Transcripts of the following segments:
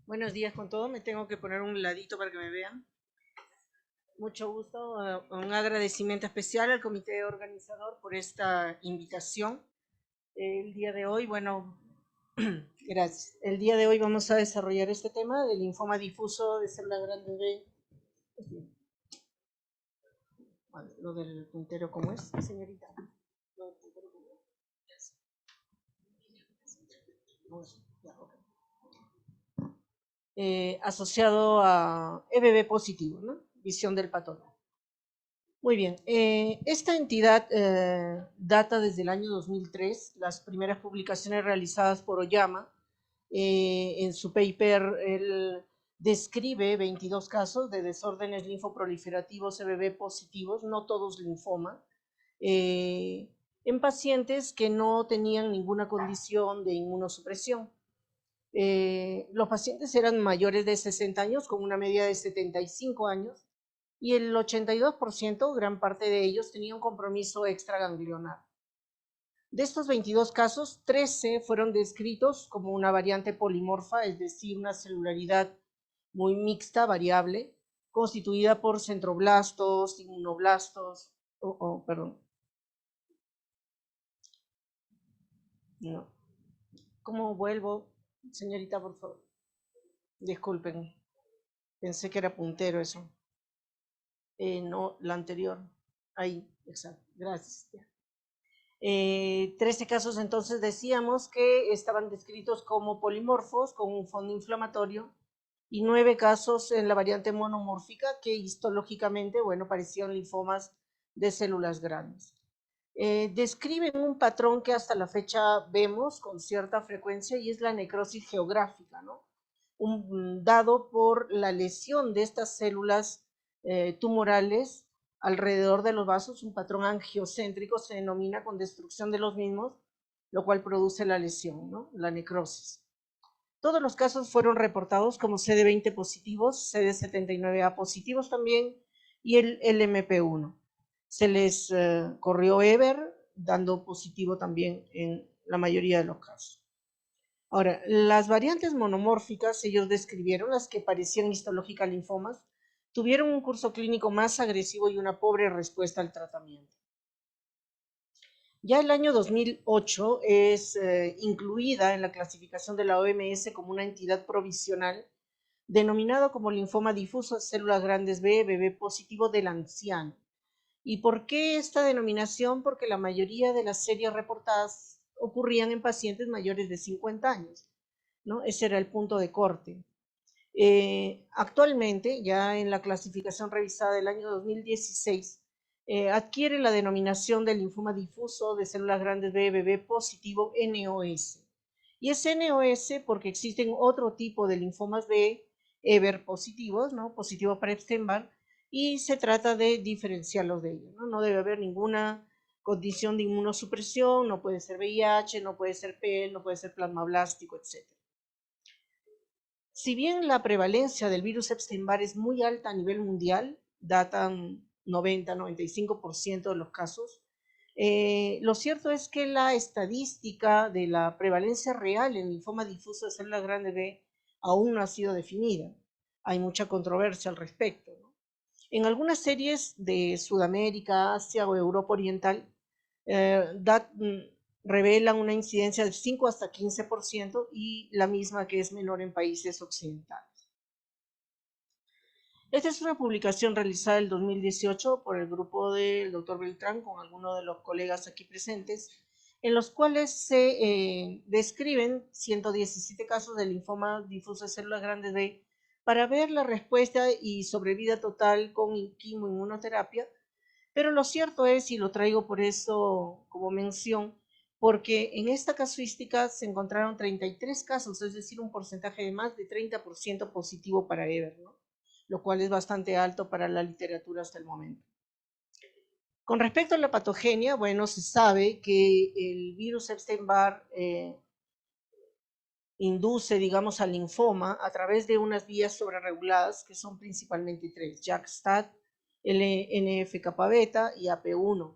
Buenos días con todo. Me tengo que poner un ladito para que me vean. Mucho gusto. Un agradecimiento especial al comité organizador por esta invitación. El día de hoy, bueno, gracias. El día de hoy vamos a desarrollar este tema del linfoma difuso de célula grande B. Lo del puntero, ¿cómo es, señorita? Lo del puntero, ¿cómo es? Asociado a EBV positivo, ¿no? Visión del patógeno. Muy bien, esta entidad data desde el año 2003, las primeras publicaciones realizadas por Oyama, en su paper él describe 22 casos de desórdenes linfoproliferativos EBV positivos, no todos linfoma, en pacientes que no tenían ninguna condición de inmunosupresión. Los pacientes eran mayores de 60 años con una media de 75 años y el 82%, gran parte de ellos, tenía un compromiso extraganglionar. De estos 22 casos, 13 fueron descritos como una variante polimorfa, es decir, una celularidad muy mixta, variable, constituida por centroblastos, inmunoblastos, perdón. No. ¿Cómo vuelvo? Señorita, por favor. Disculpen. Pensé que era puntero eso. No, la anterior. Ahí, exacto. Gracias. 13 casos entonces decíamos que estaban descritos como polimorfos con un fondo inflamatorio y 9 casos en la variante monomórfica que histológicamente, bueno, parecían linfomas de células grandes. Describen un patrón que hasta la fecha vemos con cierta frecuencia y es la necrosis geográfica, ¿no? Dado por la lesión de estas células tumorales alrededor de los vasos, un patrón angiocéntrico se denomina con destrucción de los mismos, lo cual produce la lesión, ¿no? La necrosis. Todos los casos fueron reportados como CD20 positivos, CD79A positivos también y el LMP1. Se les corrió EBER, dando positivo también en la mayoría de los casos. Ahora, las variantes monomórficas, ellos describieron las que parecían histológicas linfomas, tuvieron un curso clínico más agresivo y una pobre respuesta al tratamiento. Ya el año 2008 es incluida en la clasificación de la OMS como una entidad provisional denominada como linfoma difuso de células grandes B, BB positivo del anciano. ¿Y por qué esta denominación? Porque la mayoría de las series reportadas ocurrían en pacientes mayores de 50 años, ¿no? Ese era el punto de corte. Actualmente, ya en la clasificación revisada del año 2016, adquiere la denominación de linfoma difuso de células grandes B, BB positivo NOS. Y es NOS porque existen otro tipo de linfomas B, EBER positivos, ¿no? Positivo para Epstein-Barr, y se trata de diferenciarlos de ellos, ¿no? No debe haber ninguna condición de inmunosupresión, no puede ser VIH, no puede ser PEL, no puede ser plasmablástico, etc. Si bien la prevalencia del virus Epstein-Barr es muy alta a nivel mundial, datan 90-95% de los casos, lo cierto es que la estadística de la prevalencia real en linfoma difuso de células grandes B aún no ha sido definida. Hay mucha controversia al respecto, ¿no? En algunas series de Sudamérica, Asia o Europa Oriental, revelan una incidencia de 5 hasta 15% y la misma que es menor en países occidentales. Esta es una publicación realizada en el 2018 por el grupo del doctor Beltrán con algunos de los colegas aquí presentes, en los cuales se describen 117 casos de linfoma difuso de células grandes B para ver la respuesta y sobrevida total con quimioinmunoterapia. Pero lo cierto es, y lo traigo por eso como mención, porque en esta casuística se encontraron 33 casos, es decir, un porcentaje de más de 30% positivo para EBER, ¿no? Lo cual es bastante alto para la literatura hasta el momento. Con respecto a la patogenia, bueno, se sabe que el virus Epstein-Barr induce, digamos, al linfoma a través de unas vías sobrereguladas que son principalmente tres: JAK-STAT, NF-kappa-beta y AP1.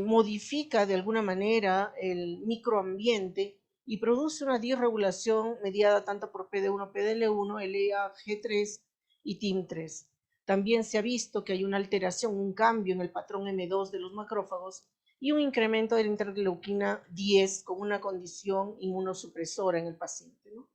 Modifica de alguna manera el microambiente y produce una disregulación mediada tanto por PD1, PDL1, LEAG3 y TIM3. También se ha visto que hay una alteración, un cambio en el patrón M2 de los macrófagos y un incremento de la interleuquina 10 con una condición inmunosupresora en el paciente, ¿no?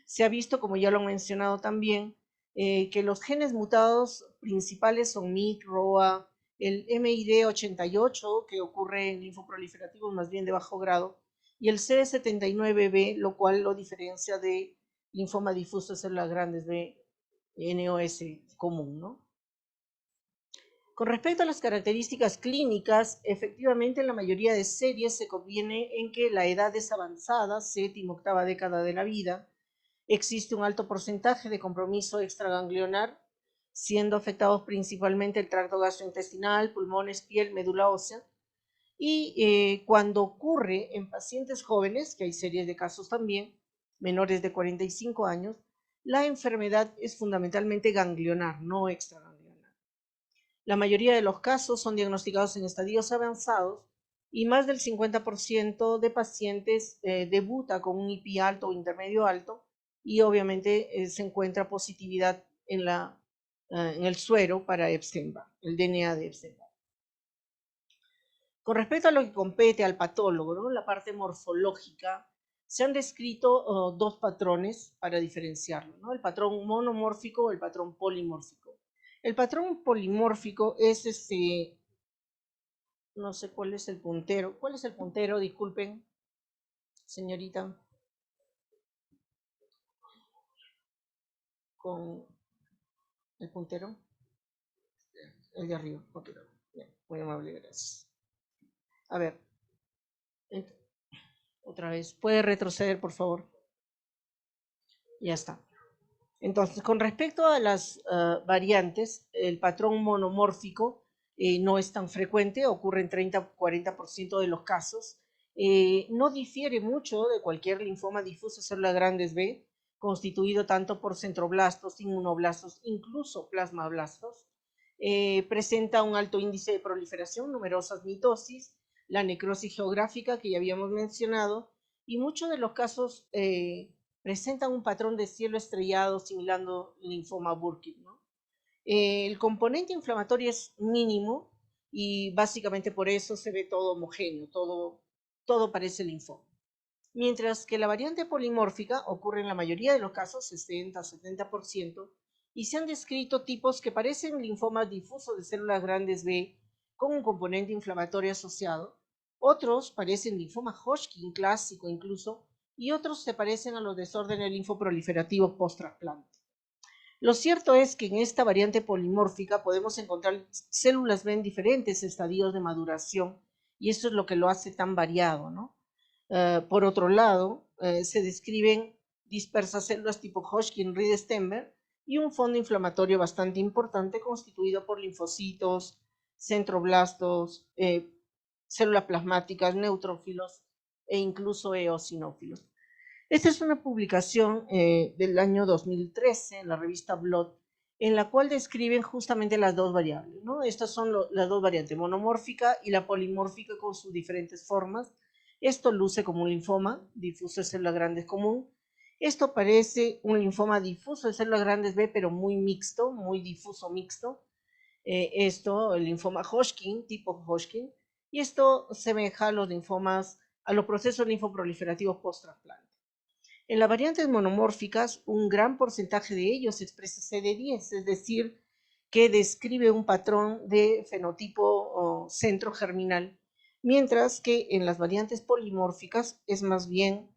Se ha visto, como ya lo he mencionado también, que los genes mutados principales son MYC, ROA, el MID88, que ocurre en linfoproliferativos más bien de bajo grado, y el CD79B, lo cual lo diferencia de linfoma difuso de células grandes B, NOS común, ¿no? Con respecto a las características clínicas, efectivamente en la mayoría de series se conviene en que la edad es avanzada, séptima, octava década de la vida, existe un alto porcentaje de compromiso extraganglionar, siendo afectados principalmente el tracto gastrointestinal, pulmones, piel, médula ósea, y cuando ocurre en pacientes jóvenes, que hay series de casos también, menores de 45 años, la enfermedad es fundamentalmente ganglionar, no extraganglionar. La mayoría de los casos son diagnosticados en estadios avanzados y más del 50% de pacientes debuta con un IP alto o intermedio alto y obviamente se encuentra positividad en el suero para Epstein-Barr, el DNA de Epstein-Barr. Con respecto a lo que compete al patólogo, ¿no? La parte morfológica, se han descrito dos patrones para diferenciarlo, ¿no? El patrón monomórfico o el patrón polimórfico. El patrón polimórfico es no sé cuál es el puntero. ¿Cuál es el puntero? Disculpen, señorita. Con el puntero. El de arriba. Ok, bien, muy amable, gracias. A ver. Otra vez. ¿Puede retroceder, por favor? Ya está. Entonces, con respecto a las variantes, el patrón monomórfico no es tan frecuente, ocurre en 30-40% de los casos. No difiere mucho de cualquier linfoma difuso célula grandes B, constituido tanto por centroblastos, inmunoblastos, incluso plasmablastos. Presenta un alto índice de proliferación, numerosas mitosis, la necrosis geográfica que ya habíamos mencionado, y muchos de los casos presentan un patrón de cielo estrellado simulando linfoma Burkitt, ¿no? El componente inflamatorio es mínimo y básicamente por eso se ve todo homogéneo, todo parece linfoma. Mientras que la variante polimórfica ocurre en la mayoría de los casos, 60-70%, y se han descrito tipos que parecen linfomas difusos de células grandes B con un componente inflamatorio asociado, otros parecen linfoma Hodgkin clásico incluso, y otros se parecen a los desórdenes linfoproliferativos post-trasplante. Lo cierto es que en esta variante polimórfica podemos encontrar células B en diferentes estadios de maduración y eso es lo que lo hace tan variado, ¿no? Por otro lado, se describen dispersas células tipo Hodgkin-Ried-Stenberg y un fondo inflamatorio bastante importante constituido por linfocitos, centroblastos, células plasmáticas, neutrófilos e incluso eosinófilos. Esta es una publicación del año 2013 en la revista Blood, en la cual describen justamente las dos variables, ¿no? Estas son las dos variantes, monomórfica y la polimórfica con sus diferentes formas. Esto luce como un linfoma difuso de células grandes común. Esto parece un linfoma difuso de células grandes B, pero muy mixto, muy difuso mixto. El linfoma Hodgkin, tipo Hodgkin, y esto semeja a los linfomas, a los procesos linfoproliferativos post-trasplante. En las variantes monomórficas, un gran porcentaje de ellos expresa CD10, es decir, que describe un patrón de fenotipo centrogerminal, mientras que en las variantes polimórficas es más bien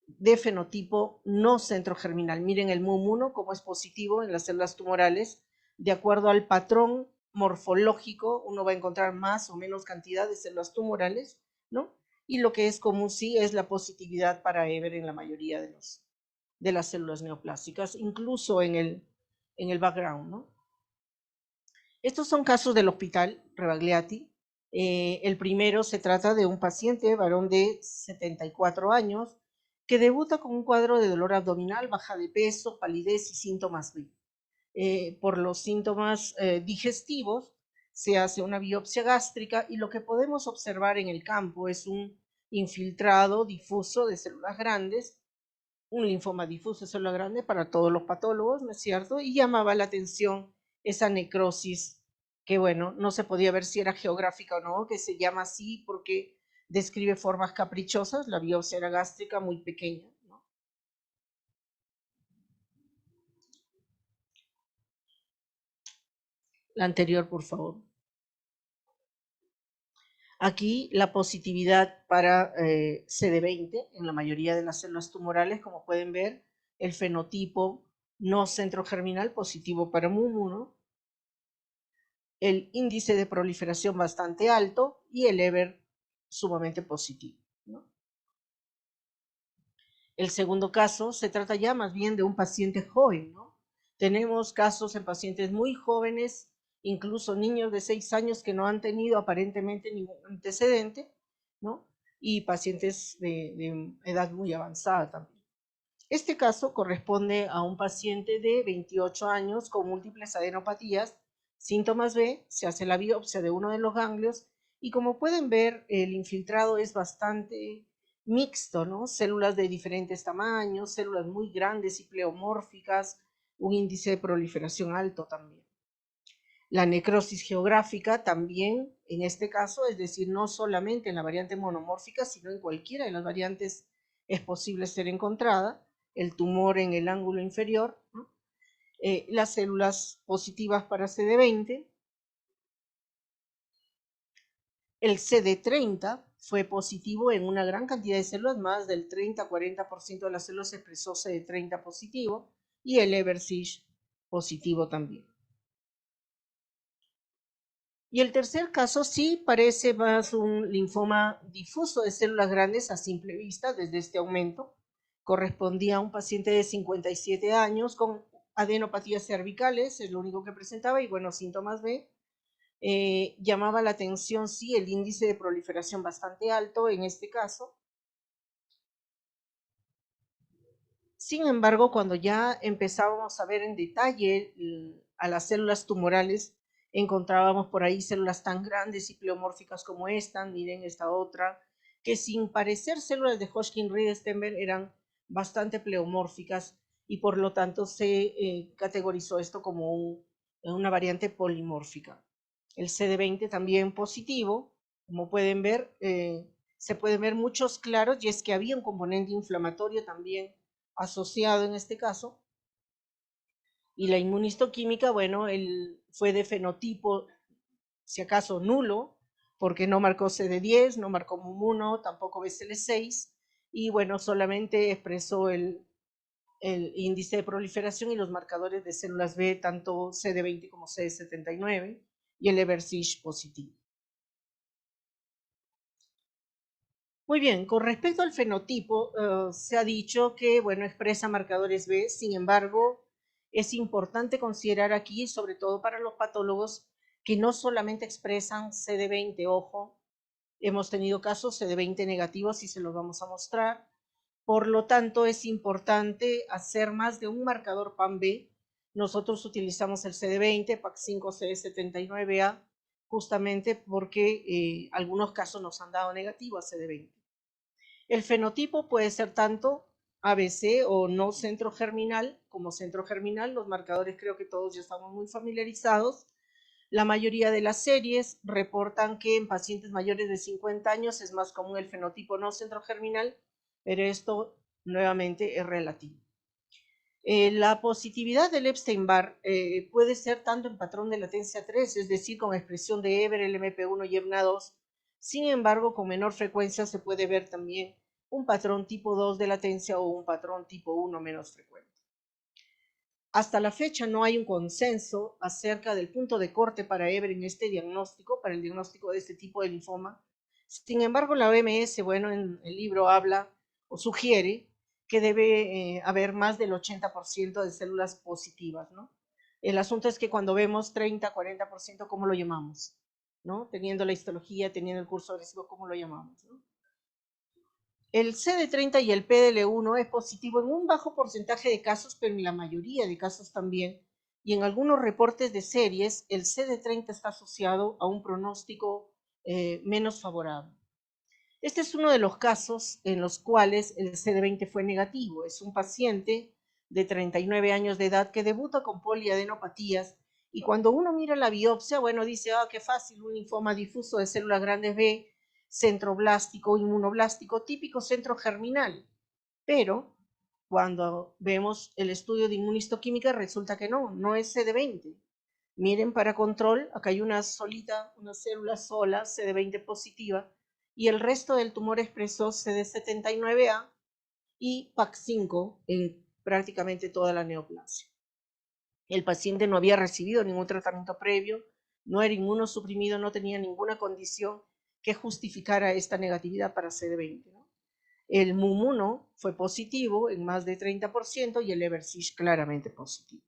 de fenotipo no centrogerminal. Miren el MUM1 como es positivo en las células tumorales. De acuerdo al patrón morfológico, uno va a encontrar más o menos cantidad de células tumorales, ¿no? Y lo que es común sí es la positividad para Ever en la mayoría de las células neoplásticas, incluso en el background, ¿no? Estos son casos del hospital Rebagliati. El primero se trata de un paciente, varón de 74 años, que debuta con un cuadro de dolor abdominal, baja de peso, palidez y síntomas B. Por los síntomas digestivos se hace una biopsia gástrica y lo que podemos observar en el campo es un infiltrado difuso de células grandes, un linfoma difuso de célula grande para todos los patólogos, ¿no es cierto? Y llamaba la atención esa necrosis, que bueno, no se podía ver si era geográfica o no, que se llama así porque describe formas caprichosas, la biopsia era gástrica muy pequeña, ¿no? La anterior, por favor. Aquí la positividad para CD20 en la mayoría de las células tumorales, como pueden ver, el fenotipo no centrogerminal positivo para MUM1, el índice de proliferación bastante alto y el EBER sumamente positivo, ¿no? El segundo caso se trata ya más bien de un paciente joven, ¿no? Tenemos casos en pacientes muy jóvenes, incluso niños de 6 años que no han tenido aparentemente ningún antecedente, ¿no? Y pacientes de edad muy avanzada también. Este caso corresponde a un paciente de 28 años con múltiples adenopatías, síntomas B, se hace la biopsia de uno de los ganglios y como pueden ver el infiltrado es bastante mixto, ¿no? Células de diferentes tamaños, células muy grandes y pleomórficas, un índice de proliferación alto también. La necrosis geográfica también en este caso, es decir, no solamente en la variante monomórfica, sino en cualquiera de las variantes es posible ser encontrada, el tumor en el ángulo inferior, ¿no? Las células positivas para CD20, el CD30 fue positivo en una gran cantidad de células, más del 30-40% de las células expresó CD30 positivo y el Eversich positivo también. Y el tercer caso sí parece más un linfoma difuso de células grandes a simple vista desde este aumento. Correspondía a un paciente de 57 años con adenopatías cervicales, es lo único que presentaba, y bueno, síntomas B. Llamaba la atención, sí, el índice de proliferación bastante alto en este caso. Sin embargo, cuando ya empezábamos a ver en detalle a las células tumorales, encontrábamos por ahí células tan grandes y pleomórficas como esta, miren esta otra, que sin parecer células de Hodgkin-Ridesttenberg eran bastante pleomórficas y por lo tanto se categorizó esto como una variante polimórfica. El CD20 también positivo, como pueden ver, se pueden ver muchos claros y es que había un componente inflamatorio también asociado en este caso, y la inmunistoquímica, bueno, fue de fenotipo, si acaso nulo, porque no marcó CD10, no marcó MUM1, tampoco BCL6, y bueno, solamente expresó el índice de proliferación y los marcadores de células B, tanto CD20 como CD79, y el Eversich positivo. Muy bien, con respecto al fenotipo, se ha dicho que, bueno, expresa marcadores B, sin embargo, es importante considerar aquí, sobre todo para los patólogos, que no solamente expresan CD20, ojo, hemos tenido casos CD20 negativos y se los vamos a mostrar, por lo tanto, es importante hacer más de un marcador PAM-B. Nosotros utilizamos el CD20, PAC5CD79A, justamente porque algunos casos nos han dado negativo a CD20. El fenotipo puede ser tanto ABC o no centrogerminal como centrogerminal. Los marcadores creo que todos ya estamos muy familiarizados. La mayoría de las series reportan que en pacientes mayores de 50 años es más común el fenotipo no centrogerminal, pero esto nuevamente es relativo. La positividad del Epstein-Barr puede ser tanto en patrón de latencia 3, es decir, con expresión de EBER, LMP1 y EBNA2. Sin embargo, con menor frecuencia se puede ver también un patrón tipo 2 de latencia o un patrón tipo 1 menos frecuente. Hasta la fecha no hay un consenso acerca del punto de corte para EBER en este diagnóstico, para el diagnóstico de este tipo de linfoma. Sin embargo, la OMS, bueno, en el libro habla o sugiere que debe haber más del 80% de células positivas, ¿no? El asunto es que cuando vemos 30, 40%, ¿cómo lo llamamos? ¿No? Teniendo la histología, teniendo el curso agresivo, ¿cómo lo llamamos? ¿No? El CD30 y el PDL1 es positivo en un bajo porcentaje de casos, pero en la mayoría de casos también. Y en algunos reportes de series, el CD30 está asociado a un pronóstico menos favorable. Este es uno de los casos en los cuales el CD20 fue negativo. Es un paciente de 39 años de edad que debuta con poliadenopatías y cuando uno mira la biopsia, bueno, dice, qué fácil, un linfoma difuso de células grandes B, centroblástico, inmunoblástico, típico centro germinal. Pero cuando vemos el estudio de inmunistoquímica resulta que no es CD20. Miren para control, acá hay una célula sola, CD20 positiva, y el resto del tumor expresó CD79A y PAC5 en prácticamente toda la neoplasia. El paciente no había recibido ningún tratamiento previo, no era inmunosuprimido, no tenía ninguna condición que justificara esta negatividad para CD20, ¿no? El MUM1 fue positivo en más de 30% y el Eversich claramente positivo.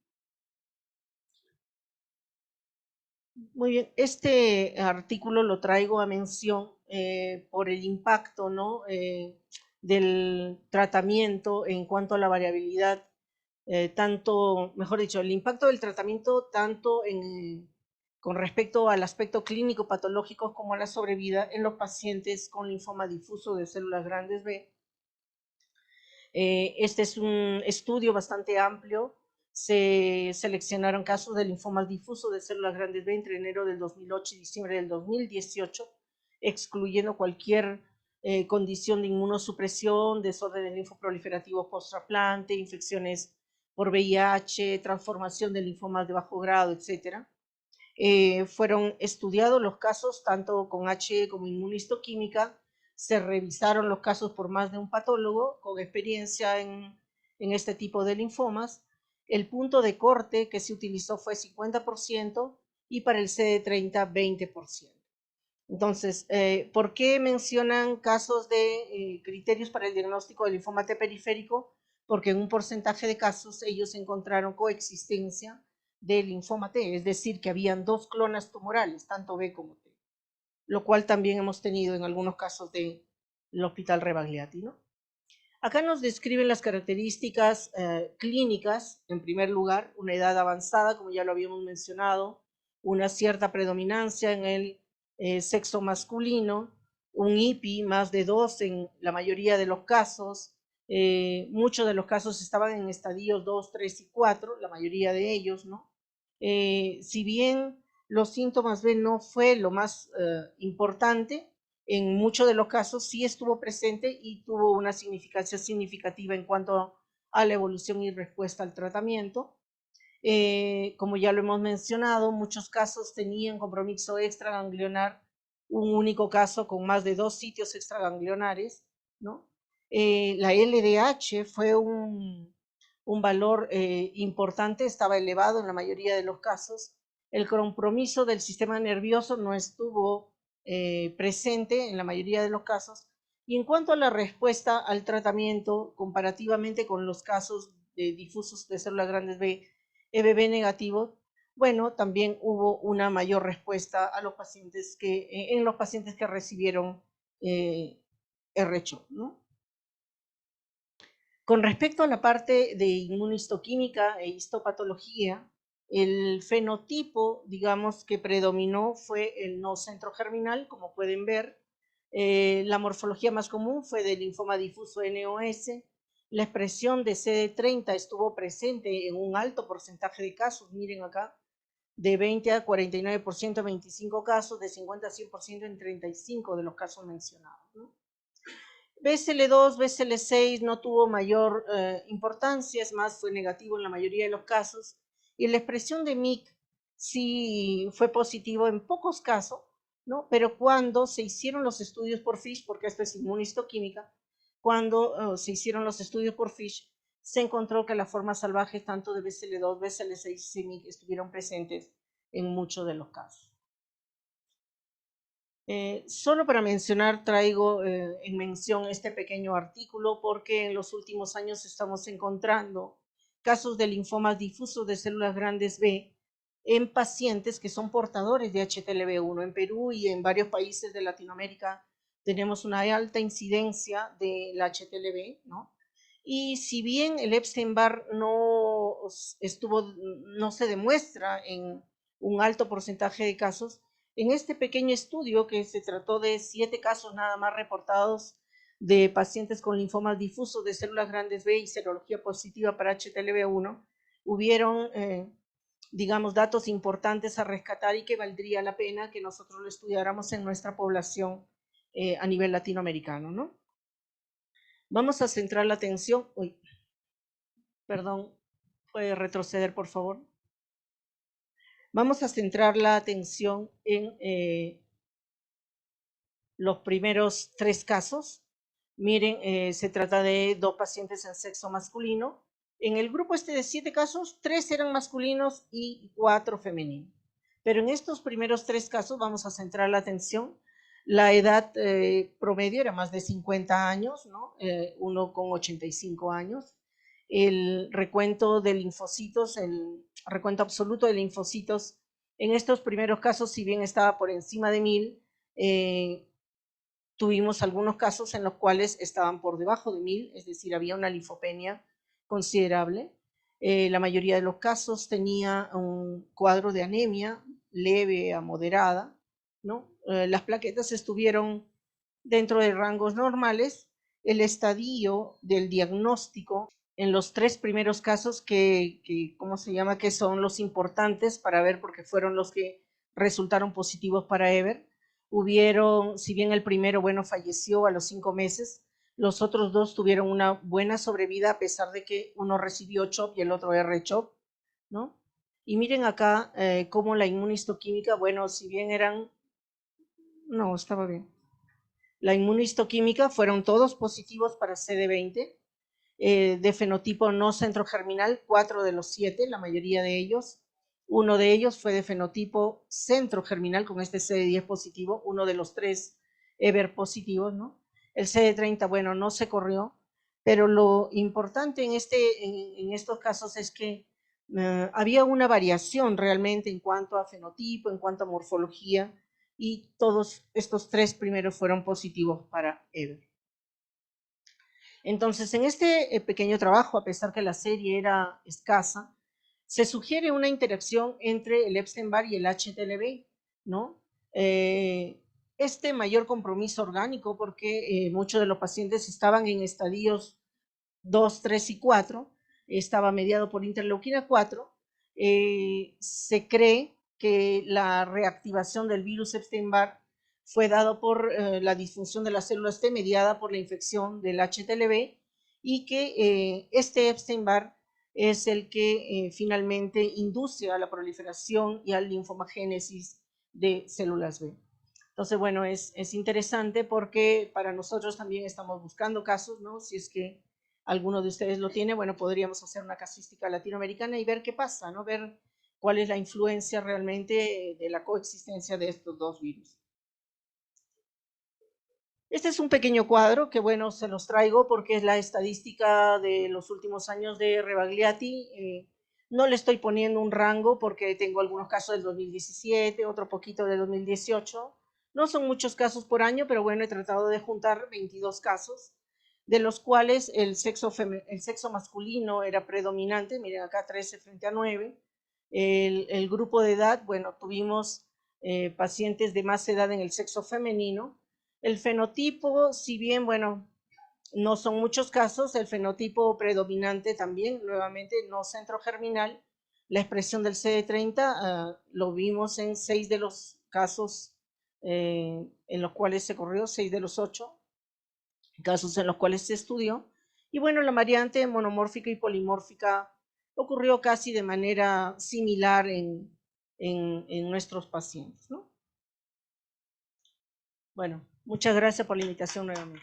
Muy bien, este artículo lo traigo a mención por el impacto, ¿no? Del tratamiento en cuanto a la variabilidad, mejor dicho, el impacto del tratamiento tanto con respecto al aspecto clínico patológico como a la sobrevida en los pacientes con linfoma difuso de células grandes B. Este es un estudio bastante amplio. Se seleccionaron casos de linfomas difusos de células grandes B entre enero del 2008 y diciembre del 2018, excluyendo cualquier condición de inmunosupresión, desórdenes linfoproliferativos post-trasplante, infecciones por VIH, transformación de linfomas de bajo grado, etc. Fueron estudiados los casos tanto con HE como inmunistoquímica. Se revisaron los casos por más de un patólogo con experiencia en este tipo de linfomas. El punto de corte que se utilizó fue 50% y para el CD30 20%. Entonces, ¿por qué mencionan casos de criterios para el diagnóstico del linfoma T periférico? Porque en un porcentaje de casos ellos encontraron coexistencia del linfoma T, es decir, que habían dos clonas tumorales, tanto B como T, lo cual también hemos tenido en algunos casos del Hospital Rebagliati, ¿no? Acá nos describen las características clínicas. En primer lugar, una edad avanzada, como ya lo habíamos mencionado, una cierta predominancia en el sexo masculino, un IPI más de 2 en la mayoría de los casos. Muchos de los casos estaban en estadios 2, 3 y 4, la mayoría de ellos, ¿no? Si bien los síntomas B no fue lo más importante, en muchos de los casos sí estuvo presente y tuvo una significativa en cuanto a la evolución y respuesta al tratamiento. Como ya lo hemos mencionado, muchos casos tenían compromiso extraganglionar, un único caso con más de 2 sitios extraganglionares, ¿no? La LDH fue un valor importante, estaba elevado en la mayoría de los casos. El compromiso del sistema nervioso no estuvo presente en la mayoría de los casos. Y en cuanto a la respuesta al tratamiento, comparativamente con los casos difusos de células grandes B, EBV negativo, bueno, también hubo una mayor respuesta a los pacientes en los pacientes que recibieron R-CHOP, ¿no? Con respecto a la parte de inmunistoquímica e histopatología, el fenotipo, digamos, que predominó fue el no centrogerminal, como pueden ver. La morfología más común fue del linfoma difuso NOS. La expresión de CD30 estuvo presente en un alto porcentaje de casos, miren acá, de 20 a 49% en 25 casos, de 50 a 100% en 35 de los casos mencionados, ¿no? BCL2, BCL6 no tuvo mayor importancia, es más, fue negativo en la mayoría de los casos. Y la expresión de MYC sí fue positivo en pocos casos, ¿no? Pero cuando se hicieron los estudios por FISH, porque esto es inmunistoquímica, cuando se hicieron los estudios por FISH, se encontró que las formas salvajes tanto de BCL2, BCL6 y MYC estuvieron presentes en muchos de los casos. Solo para mencionar, traigo en mención este pequeño artículo porque en los últimos años estamos encontrando casos de linfomas difusos de células grandes B en pacientes que son portadores de HTLV1. En Perú y en varios países de Latinoamérica tenemos una alta incidencia de la HTLV, ¿no? Y si bien el Epstein-Barr no se demuestra en un alto porcentaje de casos, En este pequeño estudio, que se trató de 7 casos nada más reportados de pacientes con linfomas difusos de células grandes B y serología positiva para HTLV1, hubieron, digamos, datos importantes a rescatar y que valdría la pena que nosotros lo estudiáramos en nuestra población a nivel latinoamericano, ¿no? Vamos a centrar la atención, perdón, puede retroceder por favor. Vamos a centrar la atención en los primeros 3 casos. Miren, se trata de 2 pacientes en sexo masculino. En el grupo de 7 casos, 3 eran masculinos y 4 femeninos. Pero en estos primeros 3 casos vamos a centrar la atención. La edad promedio era más de 50 años, ¿no? Uno con 85 años. El recuento de linfocitos, el recuento absoluto de linfocitos, en estos primeros casos, si bien estaba por encima de 1000, tuvimos algunos casos en los cuales estaban por debajo de 1000, es decir, había una linfopenia considerable. La mayoría de los casos tenía un cuadro de anemia leve a moderada, ¿no? Las plaquetas estuvieron dentro de rangos normales. El estadio del diagnóstico en los 3 primeros casos ¿cómo se llama? Que son los importantes para ver, porque fueron los que resultaron positivos para EBER. Hubieron, si bien el primero, bueno, falleció a los 5 meses, los otros 2 tuvieron una buena sobrevida a pesar de que uno recibió CHOP y el otro R-CHOP, ¿no? Y miren acá cómo la inmunistoquímica, bueno, si bien eran, no, estaba bien. La inmunistoquímica fueron todos positivos para CD20, de fenotipo no centrogerminal, 4 de los 7, la mayoría de ellos. Uno de ellos fue de fenotipo centrogerminal con este CD10 positivo, uno de los 3 EBER positivos, ¿no? El CD30, bueno, no se corrió, pero lo importante en estos casos es que había una variación realmente en cuanto a fenotipo, en cuanto a morfología, y todos estos 3 primeros fueron positivos para EBER. Entonces, en este pequeño trabajo, a pesar que la serie era escasa, se sugiere una interacción entre el Epstein-Barr y el HTLV, ¿no? Este mayor compromiso orgánico, porque muchos de los pacientes estaban en estadios 2, 3 y 4, estaba mediado por interleuquina 4, se cree que la reactivación del virus Epstein-Barr fue dado por la disfunción de las células T mediada por la infección del HTLV y que este Epstein-Barr es el que finalmente induce a la proliferación y a la linfomagénesis de células B. Entonces, bueno, es interesante porque para nosotros también estamos buscando casos, ¿no? Si es que alguno de ustedes lo tiene, bueno, podríamos hacer una casística latinoamericana y ver qué pasa, ¿no? Ver cuál es la influencia realmente de la coexistencia de estos 2 virus. Este es un pequeño cuadro que, bueno, se los traigo porque es la estadística de los últimos años de Rebagliati. No le estoy poniendo un rango porque tengo algunos casos del 2017, otro poquito del 2018. No son muchos casos por año, pero bueno, he tratado de juntar 22 casos, de los cuales el sexo masculino era predominante. Miren acá 13 frente a 9. El grupo de edad, bueno, tuvimos pacientes de más edad en el sexo femenino. El fenotipo, si bien, bueno, no son muchos casos, el fenotipo predominante también, nuevamente, no centrogerminal. La expresión del CD30 lo vimos en 6 de los casos en los cuales se corrió, 6 de los 8 casos en los cuales se estudió. Y bueno, la variante monomórfica y polimórfica ocurrió casi de manera similar en nuestros pacientes, ¿no? Bueno, muchas gracias por la invitación nuevamente.